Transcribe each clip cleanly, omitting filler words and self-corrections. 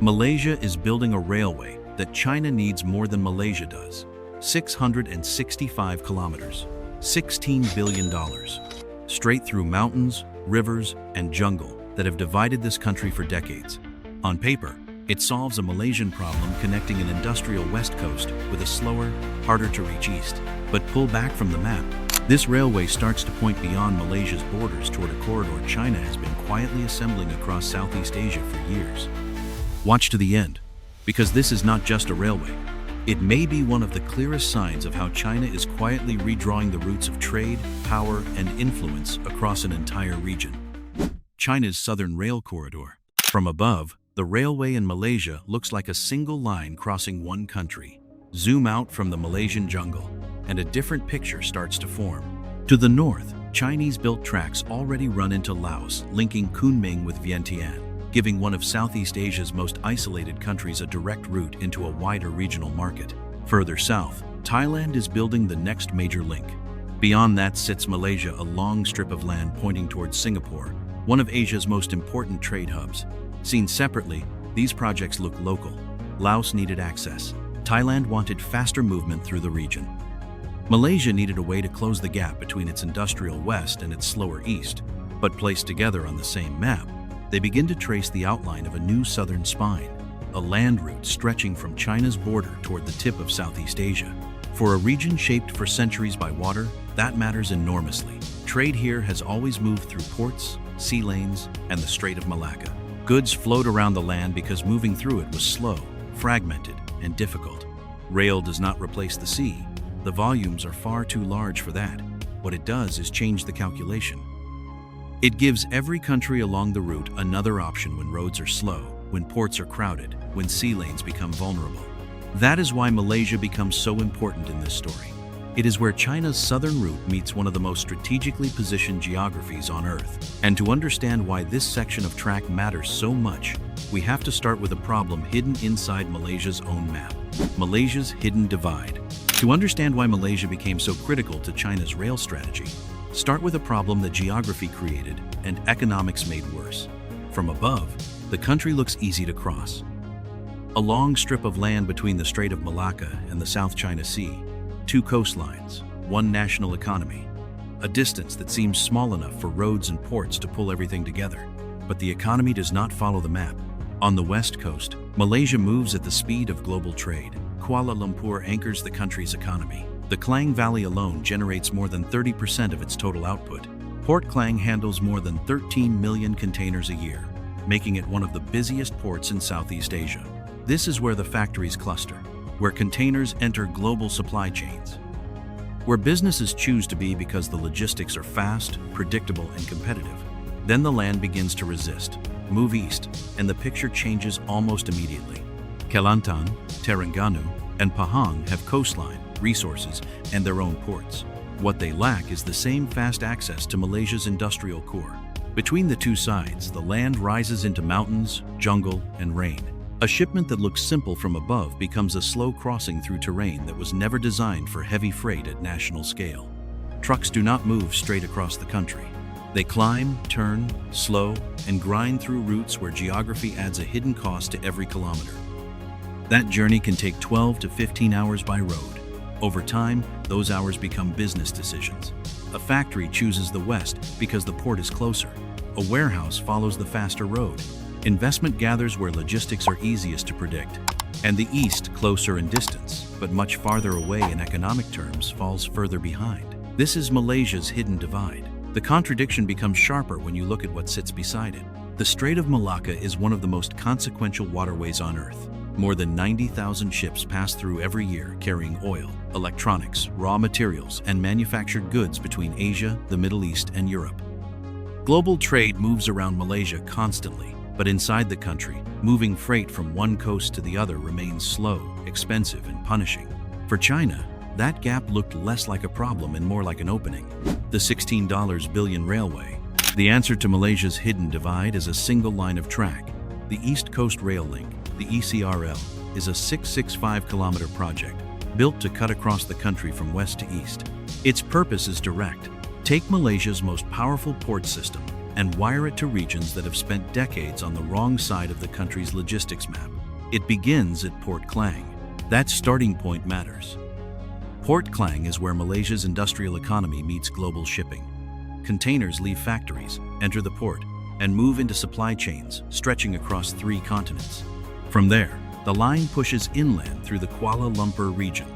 Malaysia is building a railway that China needs more than Malaysia does. 665 kilometers, $16 billion. Straight through mountains, rivers, and jungle that have divided this country for decades. On paper, it solves a Malaysian problem connecting an industrial west coast with a slower, harder-to-reach east. But pull back from the map, this railway starts to point beyond Malaysia's borders toward a corridor China has been quietly assembling across Southeast Asia for years. Watch to the end, because this is not just a railway. It may be one of the clearest signs of how China is quietly redrawing the roots of trade, power, and influence across an entire region. China's Southern Rail Corridor. From above, the railway in Malaysia looks like a single line crossing one country. Zoom out from the Malaysian jungle, and a different picture starts to form. To the north, Chinese-built tracks already run into Laos, linking Kunming with Vientiane, giving one of Southeast Asia's most isolated countries a direct route into a wider regional market. Further south, Thailand is building the next major link. Beyond that sits Malaysia, a long strip of land pointing towards Singapore, one of Asia's most important trade hubs. Seen separately, these projects look local. Laos needed access. Thailand wanted faster movement through the region. Malaysia needed a way to close the gap between its industrial west and its slower east, but placed together on the same map, they begin to trace the outline of a new southern spine, a land route stretching from China's border toward the tip of Southeast Asia. For a region shaped for centuries by water, that matters enormously. Trade here has always moved through ports, sea lanes, and the Strait of Malacca. Goods flowed around the land because moving through it was slow, fragmented, and difficult. Rail does not replace the sea. The volumes are far too large for that. What it does is change the calculation. It gives every country along the route another option when roads are slow, when ports are crowded, when sea lanes become vulnerable. That is why Malaysia becomes so important in this story. It is where China's southern route meets one of the most strategically positioned geographies on Earth. And to understand why this section of track matters so much, we have to start with a problem hidden inside Malaysia's own map: Malaysia's hidden divide. To understand why Malaysia became so critical to China's rail strategy, start with a problem that geography created and economics made worse. From above, the country looks easy to cross. A long strip of land between the Strait of Malacca and the South China Sea, two coastlines, one national economy, a distance that seems small enough for roads and ports to pull everything together. But the economy does not follow the map. On the west coast, Malaysia moves at the speed of global trade. Kuala Lumpur anchors the country's economy. The Klang Valley alone generates more than 30% of its total output. Port Klang handles more than 13 million containers a year, making it one of the busiest ports in Southeast Asia. This is where the factories cluster, where containers enter global supply chains, where businesses choose to be because the logistics are fast, predictable, and competitive. Then the land begins to resist. Move east, and the picture changes almost immediately. Kelantan, Terengganu, and Pahang have coastline, resources, and their own ports. What they lack is the same fast access to Malaysia's industrial core. Between the two sides, the land rises into mountains, jungle, and rain. A shipment that looks simple from above becomes a slow crossing through terrain that was never designed for heavy freight at national scale. Trucks do not move straight across the country. They climb, turn, slow, and grind through routes where geography adds a hidden cost to every kilometer. That journey can take 12 to 15 hours by road. Over time, those hours become business decisions. A factory chooses the west because the port is closer. A warehouse follows the faster road. Investment gathers where logistics are easiest to predict. And the east, closer in distance, but much farther away in economic terms, falls further behind. This is Malaysia's hidden divide. The contradiction becomes sharper when you look at what sits beside it. The Strait of Malacca is one of the most consequential waterways on Earth. More than 90,000 ships pass through every year carrying oil, electronics, raw materials, and manufactured goods between Asia, the Middle East, and Europe. Global trade moves around Malaysia constantly, but inside the country, moving freight from one coast to the other remains slow, expensive, and punishing. For China, that gap looked less like a problem and more like an opening. The $16 billion railway. The answer to Malaysia's hidden divide is a single line of track. The East Coast Rail Link, the ECRL, is a 665-kilometer project built to cut across the country from west to east. Its purpose is direct. Take Malaysia's most powerful port system and wire it to regions that have spent decades on the wrong side of the country's logistics map. It begins at Port Klang. That starting point matters. Port Klang is where Malaysia's industrial economy meets global shipping. Containers leave factories, enter the port, and move into supply chains stretching across 3 continents. From there, the line pushes inland through the Kuala Lumpur region,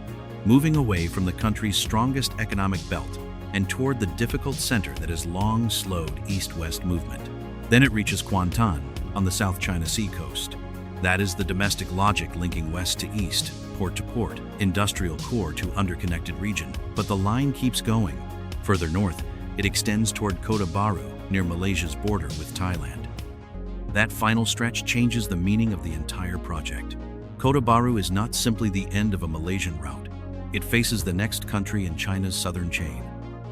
moving away from the country's strongest economic belt and toward the difficult center that has long slowed east-west movement. Then it reaches Kuantan on the South China Sea coast. That is the domestic logic linking west to east, port to port, industrial core to underconnected region. But the line keeps going. Further north, it extends toward Kota Baru, near Malaysia's border with Thailand. That final stretch changes the meaning of the entire project. Kota Baru is not simply the end of a Malaysian route. It faces the next country in China's southern chain.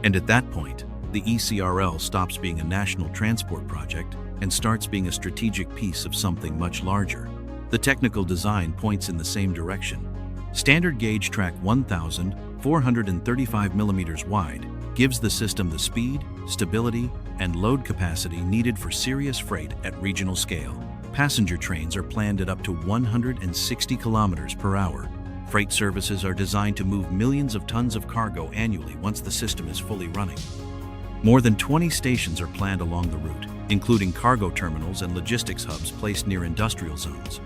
And at that point, the ECRL stops being a national transport project and starts being a strategic piece of something much larger. The technical design points in the same direction. Standard gauge track 1,435 mm wide gives the system the speed, stability, and load capacity needed for serious freight at regional scale. Passenger trains are planned at up to 160 km per hour. Freight services are designed to move millions of tons of cargo annually once the system is fully running. More than 20 stations are planned along the route, including cargo terminals and logistics hubs placed near industrial zones.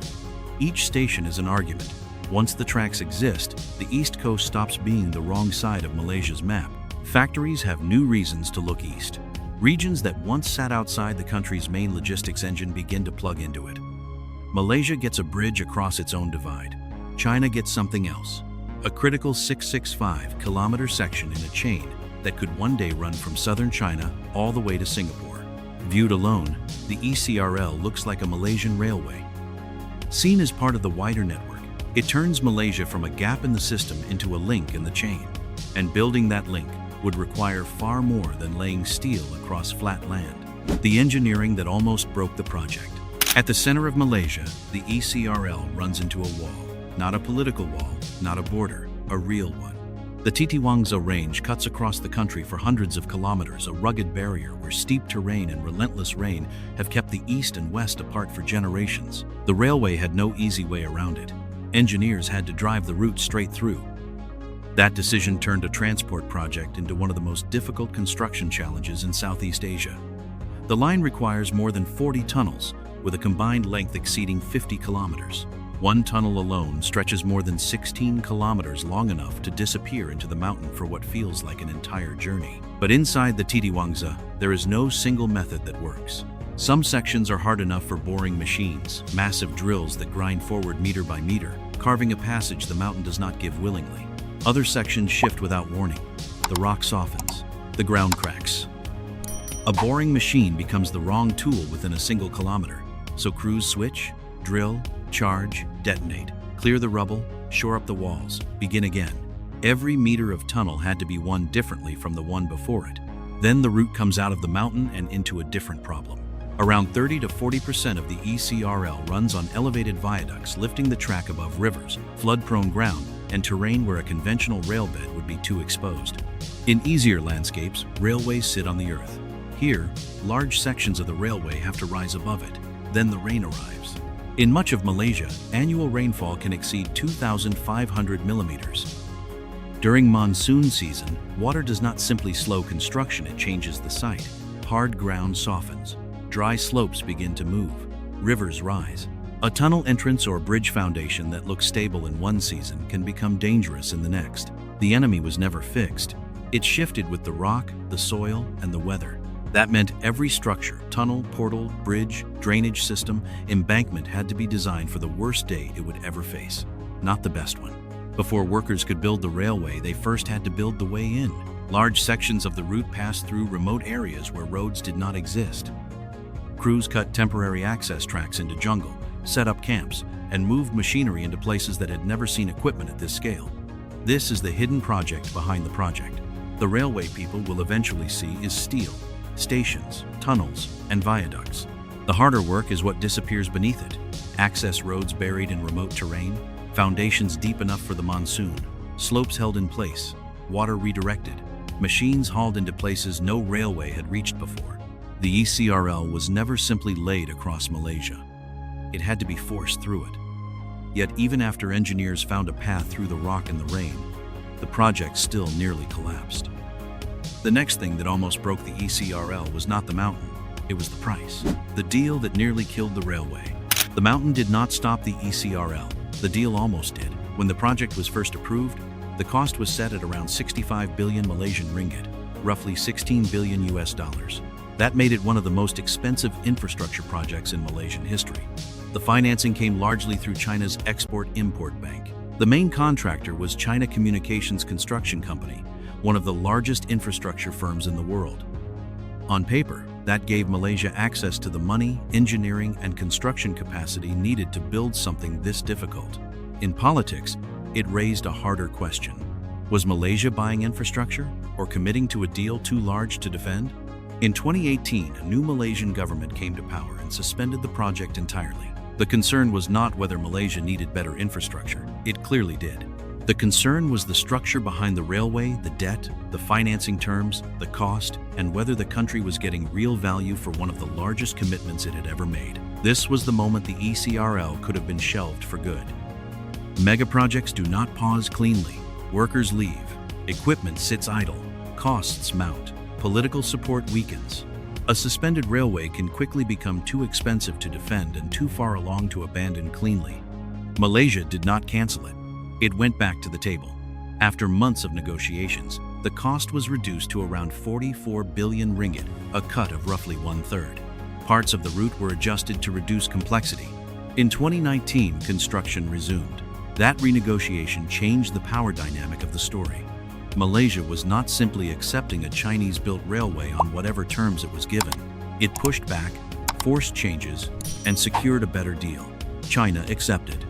Each station is an argument. Once the tracks exist, the East Coast stops being the wrong side of Malaysia's map. Factories have new reasons to look east. Regions that once sat outside the country's main logistics engine begin to plug into it. Malaysia gets a bridge across its own divide. China gets something else, a critical 665-kilometer section in a chain that could one day run from southern China all the way to Singapore. Viewed alone, the ECRL looks like a Malaysian railway. Seen as part of the wider network, it turns Malaysia from a gap in the system into a link in the chain. And building that link would require far more than laying steel across flat land. The engineering that almost broke the project. At the center of Malaysia, the ECRL runs into a wall. Not a political wall, not a border, a real one. The Titiwangsa Range cuts across the country for hundreds of kilometers, a rugged barrier where steep terrain and relentless rain have kept the east and west apart for generations. The railway had no easy way around it. Engineers had to drive the route straight through. That decision turned a transport project into one of the most difficult construction challenges in Southeast Asia. The line requires more than 40 tunnels, with a combined length exceeding 50 kilometers. One tunnel alone stretches more than 16 kilometers, long enough to disappear into the mountain for what feels like an entire journey. But inside the Titiwangsa, there is no single method that works. Some sections are hard enough for boring machines, massive drills that grind forward meter by meter, carving a passage the mountain does not give willingly. Other sections shift without warning. The rock softens. The ground cracks. A boring machine becomes the wrong tool within a single kilometer. So crews switch, drill, charge, detonate, clear the rubble, shore up the walls, begin again. Every meter of tunnel had to be won differently from the one before it. Then the route comes out of the mountain and into a different problem. Around 30 to 40% of the ECRL runs on elevated viaducts lifting the track above rivers, flood-prone ground, and terrain where a conventional rail bed would be too exposed. In easier landscapes, railways sit on the earth. Here, large sections of the railway have to rise above it. Then the rain arrives. In much of Malaysia, annual rainfall can exceed 2,500 millimeters. During monsoon season, water does not simply slow construction, it changes the site. Hard ground softens. Dry slopes begin to move. Rivers rise. A tunnel entrance or bridge foundation that looks stable in one season can become dangerous in the next. The enemy was never fixed. It shifted with the rock, the soil, and the weather. That meant every structure, tunnel, portal, bridge, drainage system, embankment had to be designed for the worst day it would ever face, not the best one. Before workers could build the railway, they first had to build the way in. Large sections of the route passed through remote areas where roads did not exist. Crews cut temporary access tracks into jungle, set up camps, and moved machinery into places that had never seen equipment at this scale. This is the hidden project behind the project. The railway people will eventually see is steel, stations, tunnels, and viaducts. The harder work is what disappears beneath it. Access roads buried in remote terrain, foundations deep enough for the monsoon, slopes held in place, water redirected, machines hauled into places no railway had reached before. The ECRL was never simply laid across Malaysia. It had to be forced through it. Yet even after engineers found a path through the rock and the rain, the project still nearly collapsed. The next thing that almost broke the ECRL was not the mountain, it was the price. The deal that nearly killed the railway. The mountain did not stop the ECRL. The deal almost did. When the project was first approved, the cost was set at around 65 billion Malaysian ringgit, roughly 16 billion US dollars. That made it one of the most expensive infrastructure projects in Malaysian history. The financing came largely through China's Export-Import Bank. The main contractor was China Communications Construction Company, one of the largest infrastructure firms in the world. On paper, that gave Malaysia access to the money, engineering, and construction capacity needed to build something this difficult. In politics, it raised a harder question. Was Malaysia buying infrastructure or committing to a deal too large to defend? In 2018, a new Malaysian government came to power and suspended the project entirely. The concern was not whether Malaysia needed better infrastructure. It clearly did. The concern was the structure behind the railway, the debt, the financing terms, the cost, and whether the country was getting real value for one of the largest commitments it had ever made. This was the moment the ECRL could have been shelved for good. Mega projects do not pause cleanly. Workers leave. Equipment sits idle. Costs mount. Political support weakens. A suspended railway can quickly become too expensive to defend and too far along to abandon cleanly. Malaysia did not cancel it. It went back to the table. After months of negotiations, the cost was reduced to around 44 billion ringgit, a cut of roughly 1/3. Parts of the route were adjusted to reduce complexity. In 2019, construction resumed. That renegotiation changed the power dynamic of the story. Malaysia was not simply accepting a Chinese-built railway on whatever terms it was given. It pushed back, forced changes, and secured a better deal. China accepted.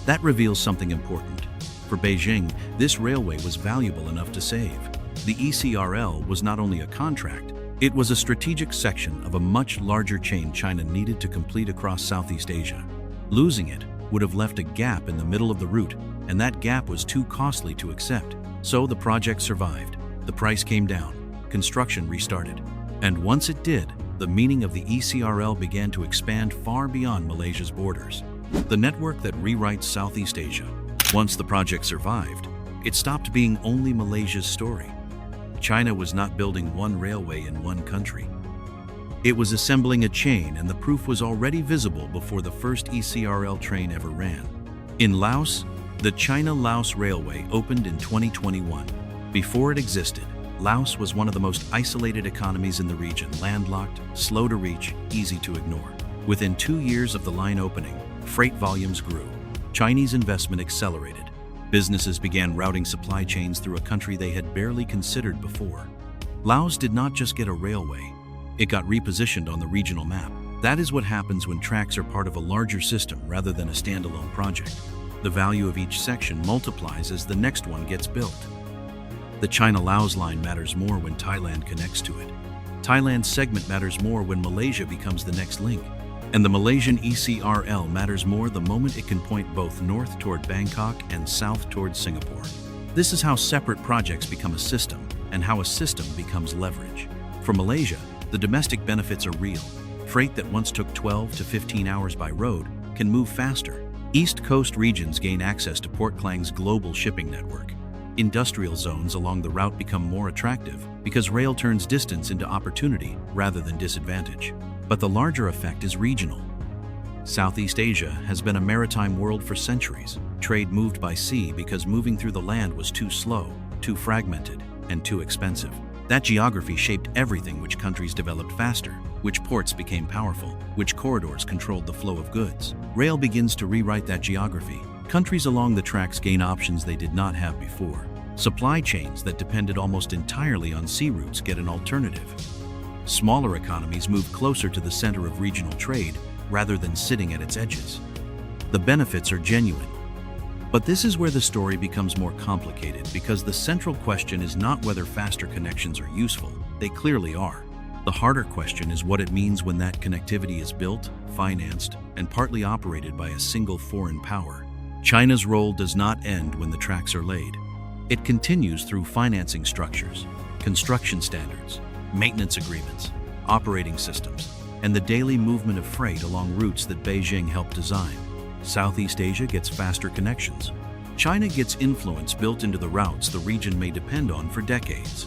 That reveals something important. For Beijing, this railway was valuable enough to save. The ECRL was not only a contract, it was a strategic section of a much larger chain China needed to complete across Southeast Asia. Losing it would have left a gap in the middle of the route, and that gap was too costly to accept. So the project survived. The price came down. Construction restarted. And once it did, the meaning of the ECRL began to expand far beyond Malaysia's borders. The network that rewrites Southeast Asia. Once the project survived, it stopped being only Malaysia's story. China was not building one railway in one country. It was assembling a chain, and the proof was already visible before the first ECRL train ever ran. In Laos, the China-Laos Railway opened in 2021. Before it existed, Laos was one of the most isolated economies in the region, landlocked, slow to reach, easy to ignore. Within 2 years of the line opening, freight volumes grew. Chinese investment accelerated. Businesses began routing supply chains through a country they had barely considered before. Laos did not just get a railway, it got repositioned on the regional map. That is what happens when tracks are part of a larger system rather than a standalone project. The value of each section multiplies as the next one gets built. The China-Laos line matters more when Thailand connects to it. Thailand's segment matters more when Malaysia becomes the next link. And the Malaysian ECRL matters more the moment it can point both north toward Bangkok and south toward Singapore. This is how separate projects become a system, and how a system becomes leverage. For Malaysia, the domestic benefits are real. Freight that once took 12 to 15 hours by road can move faster. East Coast regions gain access to Port Klang's global shipping network. Industrial zones along the route become more attractive because rail turns distance into opportunity rather than disadvantage. But the larger effect is regional. Southeast Asia has been a maritime world for centuries. Trade moved by sea because moving through the land was too slow, too fragmented, and too expensive. That geography shaped everything. Which countries developed faster, which ports became powerful, which corridors controlled the flow of goods. Rail begins to rewrite that geography. Countries along the tracks gain options they did not have before. Supply chains that depended almost entirely on sea routes get an alternative. Smaller economies move closer to the center of regional trade rather than sitting at its edges. The benefits are genuine. But this is where the story becomes more complicated, because the central question is not whether faster connections are useful. They clearly are. The harder question is what it means when that connectivity is built, financed, and partly operated by a single foreign power. China's role does not end when the tracks are laid. It continues through financing structures, construction standards, maintenance agreements, operating systems, and the daily movement of freight along routes that Beijing helped design. Southeast Asia gets faster connections. China gets influence built into the routes the region may depend on for decades.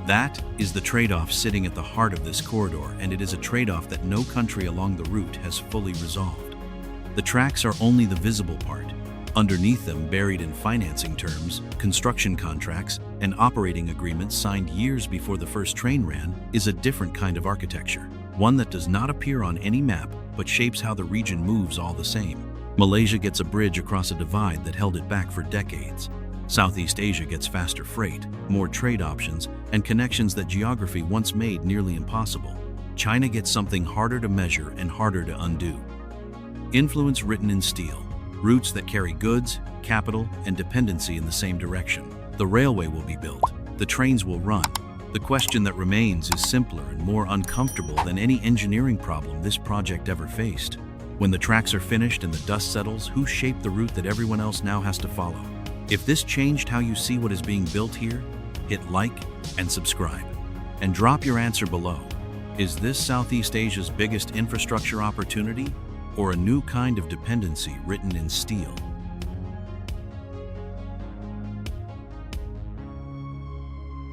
That is the trade-off sitting at the heart of this corridor, and it is a trade-off that no country along the route has fully resolved. The tracks are only the visible part. Underneath them, buried in financing terms, construction contracts, and operating agreements signed years before the first train ran, is a different kind of architecture, one that does not appear on any map but shapes how the region moves all the same. Malaysia gets a bridge across a divide that held it back for decades. Southeast Asia gets faster freight, more trade options, and connections that geography once made nearly impossible. China gets something harder to measure and harder to undo. Influence written in steel. Routes that carry goods, capital, and dependency in the same direction. The railway will be built. The trains will run. The question that remains is simpler and more uncomfortable than any engineering problem this project ever faced. When the tracks are finished and the dust settles, who shaped the route that everyone else now has to follow? If this changed how you see what is being built here, hit like and subscribe. And drop your answer below. Is this Southeast Asia's biggest infrastructure opportunity, or a new kind of dependency written in steel?